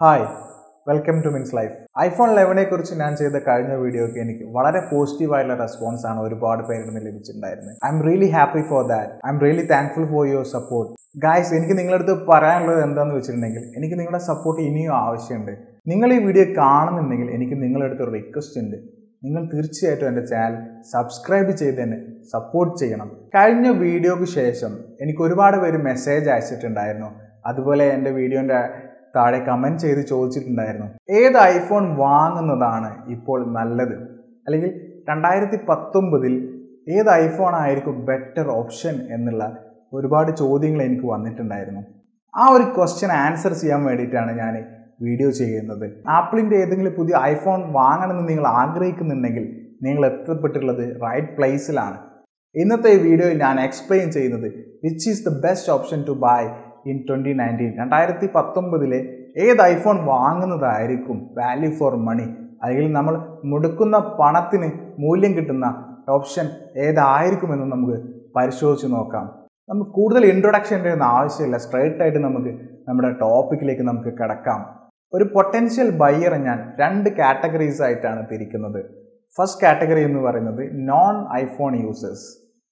Hi, welcome to Min's Life. iPhone 11 കുറിച്ച് ഞാൻ ചെയ്ത കഴിഞ്ഞ വീഡിയോക്ക് എനിക്ക് വളരെ പോസിറ്റീവായിട്ടുള്ള റെസ്പോൺസ് ആണ് ഒരുപാട് പേരിൽ നിന്ന് ലഭിച്ചിട്ടുണ്ടായിരുന്നത്. I am really happy for that. I am really thankful for your support. Guys, എനിക്ക് നിങ്ങളുടെ അടുത്ത് പറയാനുള്ളത് എന്താണെന്ന് വെച്ചിട്ടുണ്ടെങ്കിൽ എനിക്ക് നിങ്ങളുടെ സപ്പോർട്ട് ഇനിയും ആവശ്യമുണ്ട്. നിങ്ങൾ ഈ വീഡിയോ കാണുന്നുണ്ടെങ്കിൽ എനിക്ക് നിങ്ങളുടെ അടുത്ത് ഒരു റിക്വസ്റ്റ് ഉണ്ട്. നിങ്ങൾ തീർച്ചയായിട്ടും എൻ്റെ ചാനൽ സബ്സ്ക്രൈബ് ചെയ്ത് തന്നെ സപ്പോർട്ട് ചെയ്യണം. കഴിഞ്ഞ വീഡിയോക്ക് ശേഷം എനിക്ക് ഒരുപാട് പേര് മെസ്സേജ് അയച്ചിട്ടുണ്ടായിരുന്നു. അതുപോലെ എൻ്റെ വീഡിയോൻ്റെ താഴെ കമൻറ്റ് ചെയ്ത് ചോദിച്ചിട്ടുണ്ടായിരുന്നു, ഏത് ഐഫോൺ വാങ്ങുന്നതാണ് ഇപ്പോൾ നല്ലത്, അല്ലെങ്കിൽ 2019 ഏത് ഐഫോൺ ആയിരിക്കും ബെറ്റർ ഓപ്ഷൻ എന്നുള്ള ഒരുപാട് ചോദ്യങ്ങൾ എനിക്ക് വന്നിട്ടുണ്ടായിരുന്നു. ആ ഒരു ക്വസ്റ്റ്യൻ ആൻസർ ചെയ്യാൻ വേണ്ടിയിട്ടാണ് ഞാൻ വീഡിയോ ചെയ്യുന്നത്. ആപ്പിളിൻ്റെ ഏതെങ്കിലും പുതിയ ഐഫോൺ വാങ്ങണമെന്ന് നിങ്ങൾ ആഗ്രഹിക്കുന്നുണ്ടെങ്കിൽ നിങ്ങൾ എത്തപ്പെട്ടിട്ടുള്ളത് റൈറ്റ് പ്ലേസിലാണ്. ഇന്നത്തെ ഈ വീഡിയോയിൽ ഞാൻ എക്സ്പ്ലെയിൻ ചെയ്യുന്നത് which is the best option to buy in 2019. 2019 ഏത് ഐഫോൺ വാങ്ങുന്നതായിരിക്കും വാല്യൂ ഫോർ മണി, അല്ലെങ്കിൽ നമ്മൾ മുടക്കുന്ന പണത്തിന് മൂല്യം കിട്ടുന്ന ഓപ്ഷൻ ഏതായിരിക്കുമെന്ന് നമുക്ക് പരിശോധിച്ച് നോക്കാം. നമുക്ക് കൂടുതൽ ഇൻട്രൊഡക്ഷൻ്റെ ഒന്നും ആവശ്യമില്ല, സ്ട്രൈറ്റ് ആയിട്ട് നമുക്ക് നമ്മുടെ ടോപ്പിക്കിലേക്ക് നമുക്ക് കിടക്കാം. ഒരു പൊട്ടൻഷ്യൽ ബയ്യറെ ഞാൻ 2 കാറ്റഗറീസ് ആയിട്ടാണ് തിരിക്കുന്നത്. ഫസ്റ്റ് കാറ്റഗറി എന്ന് പറയുന്നത് നോൺ ഐഫോൺ യൂസേഴ്സ്,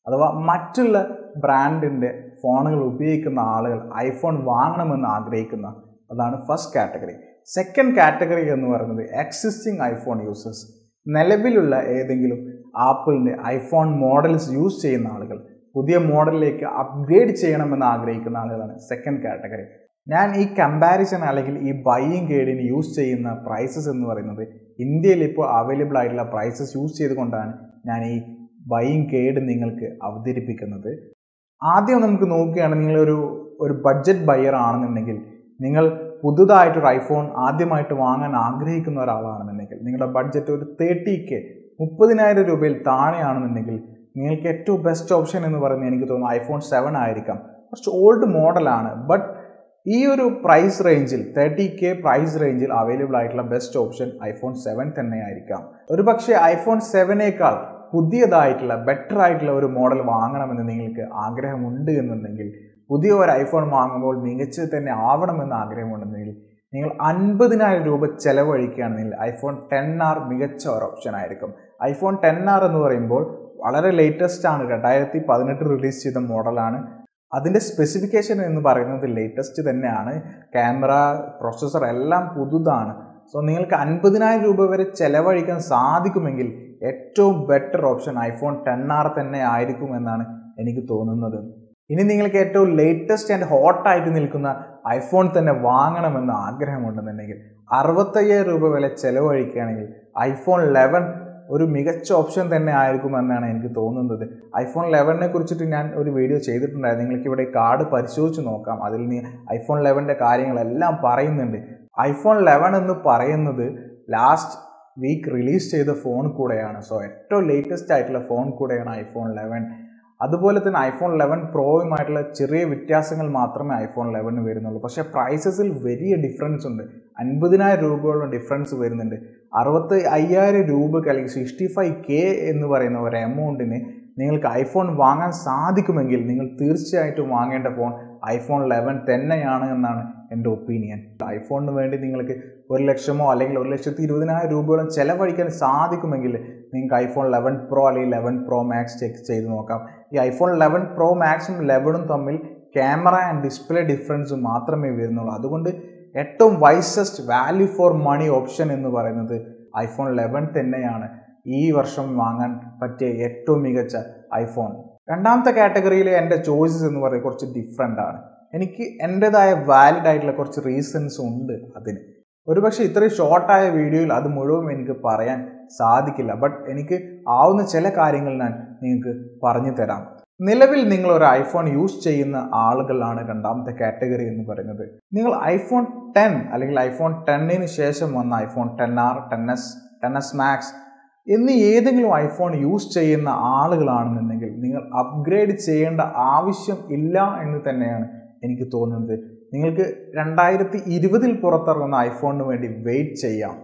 അഥവാ മറ്റുള്ള ബ്രാൻഡിൻ്റെ ഫോണുകൾ ഉപയോഗിക്കുന്ന ആളുകൾ ഐഫോൺ വാങ്ങണമെന്ന് ആഗ്രഹിക്കുന്ന, അതാണ് ഫസ്റ്റ് കാറ്റഗറി. സെക്കൻഡ് കാറ്റഗറി എന്ന് പറയുന്നത് എക്സിസ്റ്റിംഗ് ഐഫോൺ യൂസേഴ്സ്, നിലവിലുള്ള ഏതെങ്കിലും ആപ്പിളിൻ്റെ ഐഫോൺ മോഡൽസ് യൂസ് ചെയ്യുന്ന ആളുകൾ പുതിയ മോഡലിലേക്ക് അപ്ഗ്രേഡ് ചെയ്യണമെന്ന് ആഗ്രഹിക്കുന്ന ആളുകളാണ് സെക്കൻഡ് കാറ്റഗറി. ഞാൻ ഈ കമ്പാരിസൺ അല്ലെങ്കിൽ ഈ ബൈയിങ് ഗൈഡിന് യൂസ് ചെയ്യുന്ന പ്രൈസസ് എന്ന് പറയുന്നത് ഇന്ത്യയിൽ ഇപ്പോൾ അവൈലബിൾ ആയിട്ടുള്ള പ്രൈസസ് യൂസ് ചെയ്തുകൊണ്ടാണ് ഞാൻ ഈ ബൈയിങ് ഗൈഡ് നിങ്ങൾക്ക് അവതരിപ്പിക്കുന്നത്. ആദ്യം നമുക്ക് നോക്കുകയാണെങ്കിൽ നിങ്ങളൊരു ബഡ്ജറ്റ് ബയ്യർ ആണെന്നുണ്ടെങ്കിൽ, നിങ്ങൾ പുതുതായിട്ടൊരു ഐഫോൺ ആദ്യമായിട്ട് വാങ്ങാൻ ആഗ്രഹിക്കുന്ന ഒരാളാണെന്നുണ്ടെങ്കിൽ, നിങ്ങളുടെ ബഡ്ജറ്റ് ഒരു 30K 30,000 രൂപയിൽ താഴെയാണെന്നുണ്ടെങ്കിൽ നിങ്ങൾക്ക് ഏറ്റവും ബെസ്റ്റ് ഓപ്ഷൻ എന്ന് പറയുന്നത് എനിക്ക് തോന്നുന്നു iPhone 7 ആയിരിക്കാം. കുറച്ച് ഓൾഡ് മോഡലാണ്, ബട്ട് ഈ ഒരു പ്രൈസ് റേഞ്ചിൽ 30K പ്രൈസ് റേഞ്ചിൽ അവൈലബിൾ ആയിട്ടുള്ള ബെസ്റ്റ് ഓപ്ഷൻ iPhone 7 തന്നെ ആയിരിക്കാം. ഒരു പക്ഷേ iPhone 7നേക്കാൾ പുതിയതായിട്ടുള്ള ബെറ്റർ ആയിട്ടുള്ള ഒരു മോഡൽ വാങ്ങണമെന്ന് നിങ്ങൾക്ക് ആഗ്രഹമുണ്ട് എന്നുണ്ടെങ്കിൽ, പുതിയ ഒരു ഐഫോൺ വാങ്ങുമ്പോൾ മികച്ചത് തന്നെ ആവണമെന്ന് ആഗ്രഹമുണ്ടെങ്കിൽ, നിങ്ങൾ 50,000 രൂപ ചിലവഴിക്കുകയാണെങ്കിൽ iPhone XR മികച്ച ഒരു ഓപ്ഷൻ ആയിരിക്കും. iPhone XR എന്ന് പറയുമ്പോൾ വളരെ ലേറ്റസ്റ്റ് ആണ്, 2018 റിലീസ് ചെയ്ത മോഡലാണ്. അതിൻ്റെ സ്പെസിഫിക്കേഷൻ എന്ന് പറയുന്നത് ലേറ്റസ്റ്റ് തന്നെയാണ്. ക്യാമറ, പ്രൊസസ്സർ എല്ലാം പുതുതാണ്. സോ നിങ്ങൾക്ക് 50,000 രൂപ വരെ ചിലവഴിക്കാൻ സാധിക്കുമെങ്കിൽ ഏറ്റവും ബെറ്റർ ഓപ്ഷൻ iPhone XR തന്നെ ആയിരിക്കും എന്നാണ് എനിക്ക് തോന്നുന്നത്. ഇനി നിങ്ങൾക്ക് ഏറ്റവും ലേറ്റസ്റ്റ് ആൻഡ് ഹോട്ടായിട്ട് നിൽക്കുന്ന ഐഫോൺ തന്നെ വാങ്ങണമെന്ന് ആഗ്രഹമുണ്ടെന്നുണ്ടെങ്കിൽ 65,000 രൂപ വില ചിലവഴിക്കുകയാണെങ്കിൽ iPhone 11 ഒരു മികച്ച ഓപ്ഷൻ തന്നെ ആയിരിക്കുമെന്നാണ് എനിക്ക് തോന്നുന്നത്. iPhone 11 കുറിച്ചിട്ട് ഞാൻ ഒരു വീഡിയോ ചെയ്തിട്ടുണ്ടായിരുന്നു, നിങ്ങൾക്ക് ഇവിടെ കാർഡ് പരിശോധിച്ച് നോക്കാം. അതിൽ iPhone 11 കാര്യങ്ങളെല്ലാം പറയുന്നുണ്ട്. iPhone 11 എന്ന് പറയുന്നത് ലാസ്റ്റ് വീക്ക് റിലീസ് ചെയ്ത ഫോൺ കൂടെയാണ്. സോ ഏറ്റവും ലേറ്റസ്റ്റ് ആയിട്ടുള്ള ഫോൺ കൂടെയാണ് iPhone 11. അതുപോലെ തന്നെ iPhone 11 പ്രോയുമായിട്ടുള്ള ചെറിയ വ്യത്യാസങ്ങൾ മാത്രമേ iPhone 11 വരുന്നുള്ളൂ. പക്ഷേ പ്രൈസസിൽ വലിയ ഡിഫറൻസ് ഉണ്ട്. 50,000 രൂപയോളം ഡിഫറൻസ് വരുന്നുണ്ട്. 65,000 രൂപയ്ക്ക് അല്ലെങ്കിൽ 65K എന്ന് പറയുന്ന ഒരു എമൗണ്ടിന് നിങ്ങൾക്ക് ഐഫോൺ വാങ്ങാൻ സാധിക്കുമെങ്കിൽ നിങ്ങൾ തീർച്ചയായിട്ടും വാങ്ങേണ്ട ഫോൺ iPhone 11 തന്നെയാണ് എന്നാണ് എൻ്റെ ഒപ്പീനിയൻ. ഐഫോണിന് വേണ്ടി നിങ്ങൾക്ക് 1 ലക്ഷമോ അല്ലെങ്കിൽ 1,20,000 രൂപയോളം ചിലവഴിക്കാൻ സാധിക്കുമെങ്കിൽ നിങ്ങൾക്ക് iPhone 11 Pro അല്ലെങ്കിൽ 11 Pro Max ചെക്ക് ചെയ്ത് നോക്കാം. ഈ iPhone 11 Pro Maxും 11ഉം തമ്മിൽ ക്യാമറ ആൻഡ് ഡിസ്പ്ലേ ഡിഫറൻസ് മാത്രമേ വരുന്നുള്ളൂ. അതുകൊണ്ട് ഏറ്റവും wisest value for money option എന്ന് പറയുന്നത് iPhone 11 തന്നെയാണ് ഈ വർഷം വാങ്ങാൻ പറ്റിയ ഏറ്റവും മികച്ച ഐഫോൺ. രണ്ടാമത്തെ കാറ്റഗറിയിലെ എൻ്റെ ചോയ്സസ് എന്ന് പറയുന്നത് കുറച്ച് ഡിഫറെൻ്റ് ആണ്. എനിക്ക് എൻ്റെതായ വാലിഡ് ആയിട്ടുള്ള കുറച്ച് റീസൺസ് ഉണ്ട് അതിന്. ഒരുപക്ഷെ ഇത്രയും ഷോർട്ടായ വീഡിയോയിൽ അത് മുഴുവൻ എനിക്ക് പറയാൻ സാധിക്കില്ല, ബട്ട് എനിക്ക് ആവുന്ന ചില കാര്യങ്ങൾ ഞാൻ നിങ്ങൾക്ക് പറഞ്ഞു തരാം. നിലവിൽ നിങ്ങൾ ഒരു ഐഫോൺ യൂസ് ചെയ്യുന്ന ആളുകളാണ് രണ്ടാമത്തെ കാറ്റഗറി എന്ന് പറയുന്നത്. നിങ്ങൾ iPhone 10 അല്ലെങ്കിൽ iPhone 10ന് ശേഷം വന്ന iPhone XR, XS Max എന്നീ ഏതെങ്കിലും ഐഫോൺ യൂസ് ചെയ്യുന്ന ആളുകളാണെന്നുണ്ടെങ്കിൽ നിങ്ങൾ അപ്ഗ്രേഡ് ചെയ്യേണ്ട ആവശ്യം ഇല്ല എന്ന് തന്നെയാണ് എനിക്ക് തോന്നുന്നത്. നിങ്ങൾക്ക് 2020 പുറത്തിറങ്ങുന്ന ഐഫോണിന് വേണ്ടി വെയിറ്റ് ചെയ്യാം.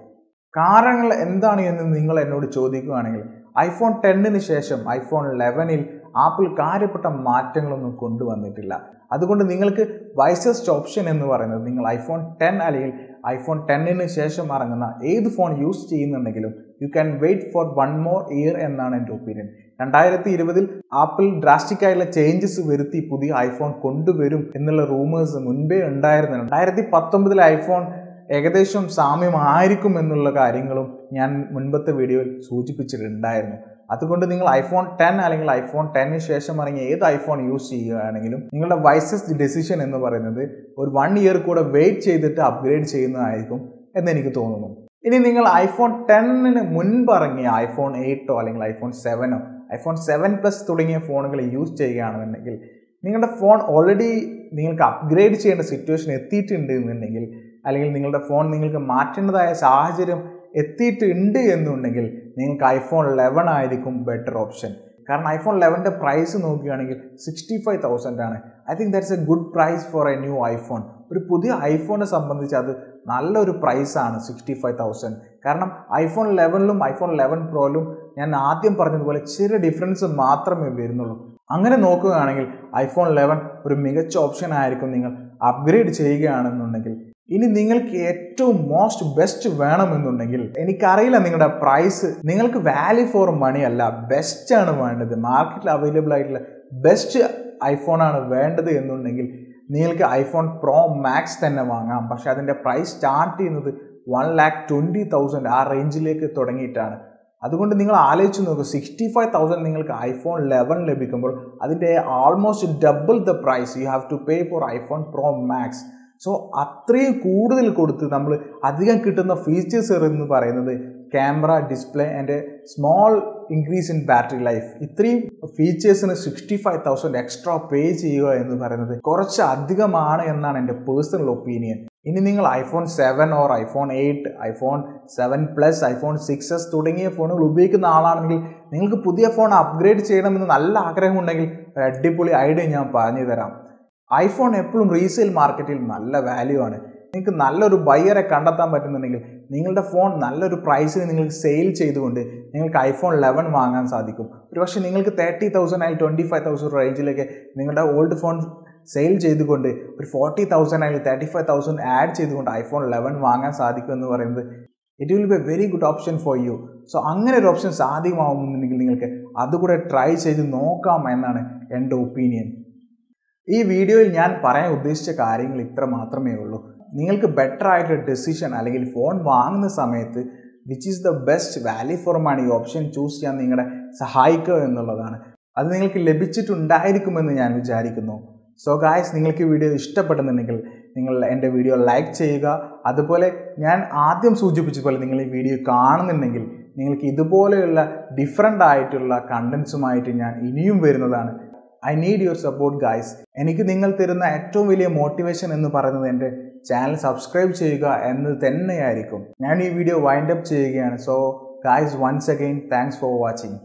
കാരണങ്ങൾ എന്താണ് എന്ന് നിങ്ങൾ എന്നോട് ചോദിക്കുകയാണെങ്കിൽ iPhone 10ന് ശേഷം iPhone 11ൽ ആപ്പിൾ കാര്യപ്പെട്ട മാറ്റങ്ങളൊന്നും കൊണ്ടുവന്നിട്ടില്ല. അതുകൊണ്ട് നിങ്ങൾക്ക് വൈസസ്റ്റ് ഓപ്ഷൻ എന്ന് പറയുന്നത് നിങ്ങൾ iPhone 10 അല്ലെങ്കിൽ iPhone 10ന് ശേഷം ഇറങ്ങുന്ന ഏത് ഫോൺ യൂസ് ചെയ്യുന്നുണ്ടെങ്കിലും you can wait for 1 more year എന്നാണ് എൻ്റെ ഒപ്പീനിയൻ. 2020 ആപ്പിൾ ഡ്രാസ്റ്റിക് ആയിട്ടുള്ള ചേഞ്ചസ് വരുത്തി പുതിയ iPhone കൊണ്ടുവരും എന്നുള്ള റൂമേഴ്സ് മുൻപേ ഉണ്ടായിരുന്നു. 2019 iPhone ഏകദേശം സാമ്യമായിരിക്കും എന്നുള്ള കാര്യങ്ങളും ഞാൻ മുൻപത്തെ വീഡിയോയിൽ സൂചിപ്പിച്ചിട്ടുണ്ടായിരുന്നു. അതുകൊണ്ട് നിങ്ങൾ iPhone 10 അല്ലെങ്കിൽ iPhone 10ന് ശേഷം ഇറങ്ങിയ ഏത് iPhone യൂസ് ചെയ്യുകയാണെങ്കിലും നിങ്ങളുടെ വൈസസ്റ്റ് ഡെസിഷൻ എന്ന് പറയുന്നത് ഒരു 1 year കൂടെ വെയിറ്റ് ചെയ്തിട്ട് അപ്ഗ്രേഡ് ചെയ്യുന്നതായിരിക്കും എന്നെനിക്ക് തോന്നുന്നു. ഇനി നിങ്ങൾ iPhone 10ന് മുൻപ് ഇറങ്ങിയ iPhone 8ഓ അല്ലെങ്കിൽ iPhone 7ഓ iPhone 7 Plus തുടങ്ങിയ ഫോണുകൾ യൂസ് ചെയ്യുകയാണെന്നുണ്ടെങ്കിൽ നിങ്ങളുടെ ഫോൺ ഓൾറെഡി നിങ്ങൾക്ക് അപ്ഗ്രേഡ് ചെയ്യേണ്ട സിറ്റുവേഷൻ എത്തിയിട്ടുണ്ട് എന്നുണ്ടെങ്കിൽ അല്ലെങ്കിൽ നിങ്ങളുടെ ഫോൺ നിങ്ങൾക്ക് മാറ്റേണ്ടതായ സാഹചര്യം എത്തിയിട്ടുണ്ട് എന്നുണ്ടെങ്കിൽ നിങ്ങൾക്ക് iPhone 11 ആയിരിക്കും ബെറ്റർ ഓപ്ഷൻ. കാരണം iPhone 11ൻ്റെ പ്രൈസ് നോക്കുകയാണെങ്കിൽ 65,000 ആണ്. I think that's a good price for a new iPhone. ഒരു പുതിയ ഐഫോണിനെ സംബന്ധിച്ച് അത് നല്ലൊരു പ്രൈസാണ് 65,000. കാരണം iPhone 11ലും iPhone 11 Proയിലും ഞാൻ ആദ്യം പറഞ്ഞതുപോലെ ചെറിയ ഡിഫറൻസ് മാത്രമേ വരുന്നുള്ളൂ. അങ്ങനെ നോക്കുകയാണെങ്കിൽ iPhone 11 ഒരു മികച്ച ഓപ്ഷൻ ആയിരിക്കും നിങ്ങൾ അപ്ഗ്രേഡ് ചെയ്യുകയാണെന്നുണ്ടെങ്കിൽ. ഇനി നിങ്ങൾക്ക് ഏറ്റവും ബെസ്റ്റ് വേണമെന്നുണ്ടെങ്കിൽ എനിക്കറിയില്ല നിങ്ങളുടെ പ്രൈസ്, നിങ്ങൾക്ക് വാല്യൂ ഫോർ മണി അല്ല, ബെസ്റ്റ് ആണ് വേണ്ടത്, മാർക്കറ്റിൽ അവൈലബിൾ ആയിട്ടുള്ള ബെസ്റ്റ് ഐഫോൺ ആണ് വേണ്ടത് എന്നുണ്ടെങ്കിൽ നിങ്ങൾക്ക് iPhone Pro Max തന്നെ വാങ്ങാം. പക്ഷെ അതിൻ്റെ പ്രൈസ് സ്റ്റാർട്ട് ചെയ്യുന്നത് 1,20,000 ആ റേഞ്ചിലേക്ക് തുടങ്ങിയിട്ടാണ്. അതുകൊണ്ട് നിങ്ങൾ ആലോചിച്ച് നോക്കുക, 65,000 നിങ്ങൾക്ക് iPhone 11 ലഭിക്കുമ്പോൾ അതിൻ്റെ almost double the price you have to pay for iPhone Pro Max. So അത്രയും കൂടുതൽ കൊടുത്ത് നമ്മൾ അധികം കിട്ടുന്ന ഫീച്ചേഴ്സ് എന്ന് പറയുന്നത് camera, display and small increase in battery life. ഇത്രയും ഫീച്ചേഴ്സിന് 65,000 എക്സ്ട്രാ പേ ചെയ്യുക എന്ന് പറയുന്നത് കുറച്ച് അധികമാണ് എന്നാണ് എൻ്റെ പേഴ്സണൽ ഒപ്പീനിയൻ. ഇനി നിങ്ങൾ iPhone 7 or iPhone 8, iPhone 7 Plus, iPhone 6s തുടങ്ങിയ ഫോണുകൾ ഉപയോഗിക്കുന്ന ആളാണെങ്കിൽ നിങ്ങൾക്ക് പുതിയ ഫോൺ അപ്ഗ്രേഡ് ചെയ്യണമെന്ന് നല്ല ആഗ്രഹമുണ്ടെങ്കിൽ ഒരു അടിപൊളി ഐഡിയ ഞാൻ പറഞ്ഞു തരാം. iPhone എപ്പോഴും റീസെയിൽ മാർക്കറ്റിൽ നല്ല വാല്യൂ ആണ്. നിങ്ങൾക്ക് നല്ലൊരു ബയ്യറെ കണ്ടെത്താൻ പറ്റുന്നുണ്ടെങ്കിൽ നിങ്ങളുടെ ഫോൺ നല്ലൊരു പ്രൈസിന് നിങ്ങൾക്ക് സെയിൽ ചെയ്തുകൊണ്ട് നിങ്ങൾക്ക് iPhone 11 വാങ്ങാൻ സാധിക്കും. ഒരു പക്ഷേ നിങ്ങൾക്ക് 30,000 അല്ലെങ്കിൽ 25,000 റേഞ്ചിലേക്ക് നിങ്ങളുടെ ഓൾഡ് ഫോൺ സെയിൽ ചെയ്തുകൊണ്ട് ഒരു 40,000 അല്ലെങ്കിൽ 35,000 ആഡ് ചെയ്തുകൊണ്ട് iPhone 11 വാങ്ങാൻ സാധിക്കും എന്ന് പറയുന്നത് it will be A very good option for you. So അങ്ങനെ ഒരു ഓപ്ഷൻ സാധ്യമാവുന്നുണ്ടെങ്കിൽ നിങ്ങൾക്ക് അതുകൂടെ ട്രൈ ചെയ്ത് നോക്കാം എന്നാണ് എൻ്റെ ഒപ്പീനിയൻ. ഈ വീഡിയോയിൽ ഞാൻ പറയാൻ ഉദ്ദേശിച്ച കാര്യങ്ങൾ ഇത്ര മാത്രമേ ഉള്ളൂ. നിങ്ങൾക്ക് ബെറ്റർ ആയിട്ടൊരു ഡെസിഷൻ അല്ലെങ്കിൽ ഫോൺ വാങ്ങുന്ന സമയത്ത് which is the best value for money option choose ചെയ്യാൻ നിങ്ങളെ സഹായിക്കുക എന്നുള്ളതാണ്. അത് നിങ്ങൾക്ക് ലഭിച്ചിട്ടുണ്ടായിരിക്കുമെന്ന് ഞാൻ വിചാരിക്കുന്നു. സോ ഗായ്സ്, നിങ്ങൾക്ക് ഈ വീഡിയോ ഇഷ്ടപ്പെടുന്നുണ്ടെങ്കിൽ നിങ്ങൾ എൻ്റെ വീഡിയോ ലൈക്ക് ചെയ്യുക. അതുപോലെ ഞാൻ ആദ്യം സൂചിപ്പിച്ചതുപോലെ നിങ്ങൾ ഈ വീഡിയോ കാണുന്നുണ്ടെങ്കിൽ നിങ്ങൾക്ക് ഇതുപോലെയുള്ള ഡിഫറെൻ്റ് ആയിട്ടുള്ള കണ്ടൻസുമായിട്ട് ഞാൻ ഇനിയും വരുന്നതാണ്. I need your support guys. എനിക്ക് നിങ്ങൾ തരുന്ന ഏറ്റവും വലിയ മോട്ടിവേഷൻ എന്ന് പറയുന്നത് എൻ്റെ ചാനൽ സബ്സ്ക്രൈബ് ചെയ്യുക എന്നത് തന്നെയായിരിക്കും. ഞാൻ ഈ വീഡിയോ വൈൻഡ് അപ്പ് ചെയ്യുകയാണ്. So guys, once again thanks for watching.